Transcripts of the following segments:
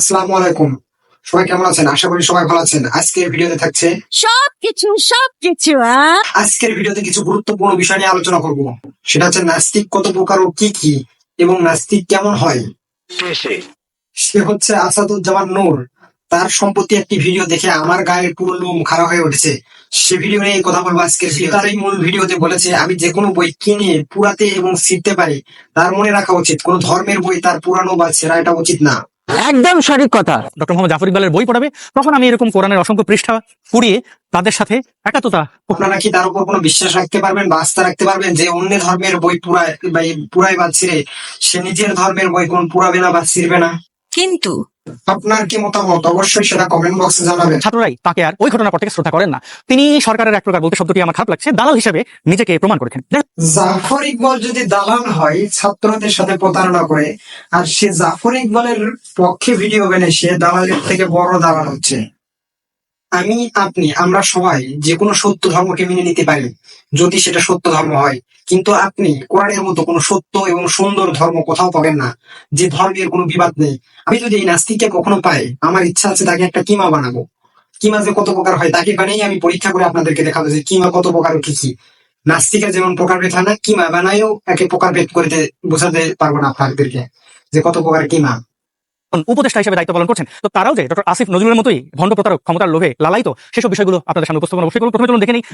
আসসালামু আলাইকুম। সবাই কেমন আছেন? আশা করি সবাই ভালো আছেন। আজকের ভিডিওতে থাকছে সবকিছু আজকের ভিডিওতে কিছু গুরুত্বপূর্ণ বিষয় নিয়ে আলোচনা করব। সেটা হচ্ছে নাস্তিক কত প্রকার ও কি কি, এবং নাস্তিক কেমন হয়। সে হচ্ছে আসাদুজ্জামান নূর। তার সম্প্রতি একটি ভিডিও দেখে আমার গায়ের পুরো লোম খাড়া হয়ে উঠেছে। সে ভিডিও নিয়ে কথা বলবো আজকে। তার এই মূল ভিডিওতে বলেছে, আমি যে কোনো বই কিনে পুরাতে এবং ছিঁড়তে পারি, তার মনে রাখা উচিত কোন ধর্মের বই তার পুরানো বা ছেঁড়া এটা উচিত না। একদম সঠিক কথা। ডক্টর মোহাম্মদ জাফর ইকবালের বই পড়াবে, তখন আমি এরকম কোরআনের অসংখ্য পৃষ্ঠা পুড়িয়ে তাদের সাথে একাত্মতা। আপনারা কি তার উপর কোনো বিশ্বাস রাখতে পারবেন বা আস্থা রাখতে পারবেন যে অন্য ধর্মের বই পুরাই বা ছিঁড়ে সে নিজের ধর্মের বই কোন পুরাবে না বা ছিঁড়বে না? কিন্তু আপনার কি মতামত অবশ্যই সেটা কমেন্ট বক্সে জানাবেন। ছাত্ররাই তাকে আর ওই ঘটনার পর থেকে শ্রদ্ধা করেন না। তিনি সরকারের এক প্রকার, বলতে শব্দটি আমার খারাপ লাগছে, দালাল হিসেবে নিজেকে প্রমাণ করেছেন। জাফর ইকবাল যদি দালাল হয় ছাত্রদের সাথে প্রতারণা করে, আর সে জাফর ইকবালের পক্ষে ভিডিও বানায়, সে দালালের থেকে বড় দালাল হচ্ছে। আমরা সবাই যে কোনো সত্য ধর্মকে মেনে নিতে পারি যদি সেটা সত্য ধর্ম হয়, কিন্তু আপনি কোরআনের মতো কোনো সত্য এবং সুন্দর ধর্ম কোথাও পাবেন না যে ধর্মের কোনো বিবাদ নেই। আমি যদি এই নাস্তিককে কখনো পাই, আমার ইচ্ছা আছে তাকে একটা কিমা বানাবো। কিমা যে কত প্রকার হয় তাকে বানিয়ে আমি পরীক্ষা করে আপনাদেরকে দেখাবো যে কিমা কত প্রকার ও কি কি। নাস্তিকের যেমন প্রকারভেদ হয় না, কিমা বানায়ও একে প্রকারভেদ করে বোঝাতে পারবো না আপনাদেরকে যে কত প্রকার কিমা। উপদেষ্টা হিসেবে দায়িত্ব পালন করছেন, তো তারাও যে ডক্টর আসিফ নজরুলের মতোই ভণ্ড প্রতারক, ক্ষমতার লোভে লালায়িত, সেসব বিষয়গুলো আপনাদের সামনে উপস্থাপন অবশ্যই করব। প্রথমে চলুন দেখে নিই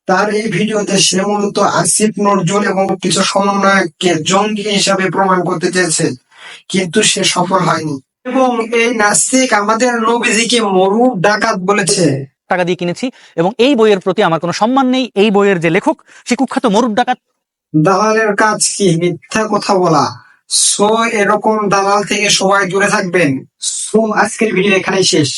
তার এই ভিডিওতে সে মূলত আসিফ নজরুল এবং কিছু সমন্বয়ককে জঙ্গি হিসাবে প্রমাণ করতে চেয়েছে, কিন্তু সে সফল হয়নি। এবং এই নাস্তিক আমাদের নবীজিকে মরু ডাকাত বলেছে। টাকা দিয়ে কিনেছি এবং এই বইয়ের প্রতি আমার কোনো সম্মান নেই। এই বইয়ের যে লেখক, সে কুখ্যাত মরুদ ডাকাত। দালালের কাজ কি? মিথ্যা কথা বলা। সো এরকম দালাল থেকে সবাই দূরে থাকবেন। সো আজকের ভিডিও এখানেই শেষ।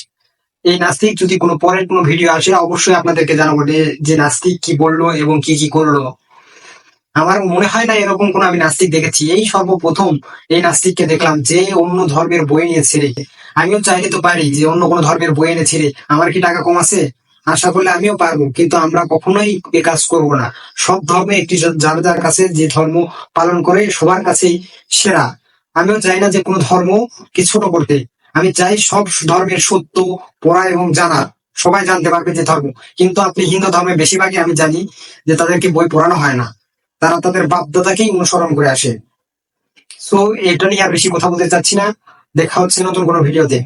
এই নাস্তিক যদি কোনো পরের কোনো ভিডিও আসে অবশ্যই আপনাদেরকে জানাবো যে নাস্তিক কি বললো এবং কি কি করলো। আমার মনে হয় না এরকম কোন আমি নাস্তিক দেখেছি। এই সর্বপ্রথম এই নাস্তিককে দেখলাম যে অন্য ধর্মের বই নিয়ে ছিঁড়ে। আমিও চাইলে তো পারি যে অন্য কোনো ধর্মের বই এনে ছিঁড়ে। আমার কি টাকা কম আছে? আশা করলে আমিও পারবো, কিন্তু আমরা কখনোই এ কাজ করবো না। সব ধর্মে একটি যার যার কাছে যে ধর্ম পালন করে সবার কাছেই সেরা। আমিও চাই না যে কোনো ধর্মকে ছোট করতে। আমি চাই সব ধর্মের সত্য পড়া এবং জানা, সবাই জানতে পারবে যে ধর্ম। কিন্তু আপনি হিন্দু ধর্মে বেশিরভাগই আমি জানি যে তাদেরকে বই পড়ানো হয় না, তারা তাদের বাধ্যতাকেই অনুসরণ করে আসে। সো এটা নিয়ে আর বেশি কথা বলতে চাচ্ছি না। দেখা হচ্ছে নতুন কোনো ভিডিওতে।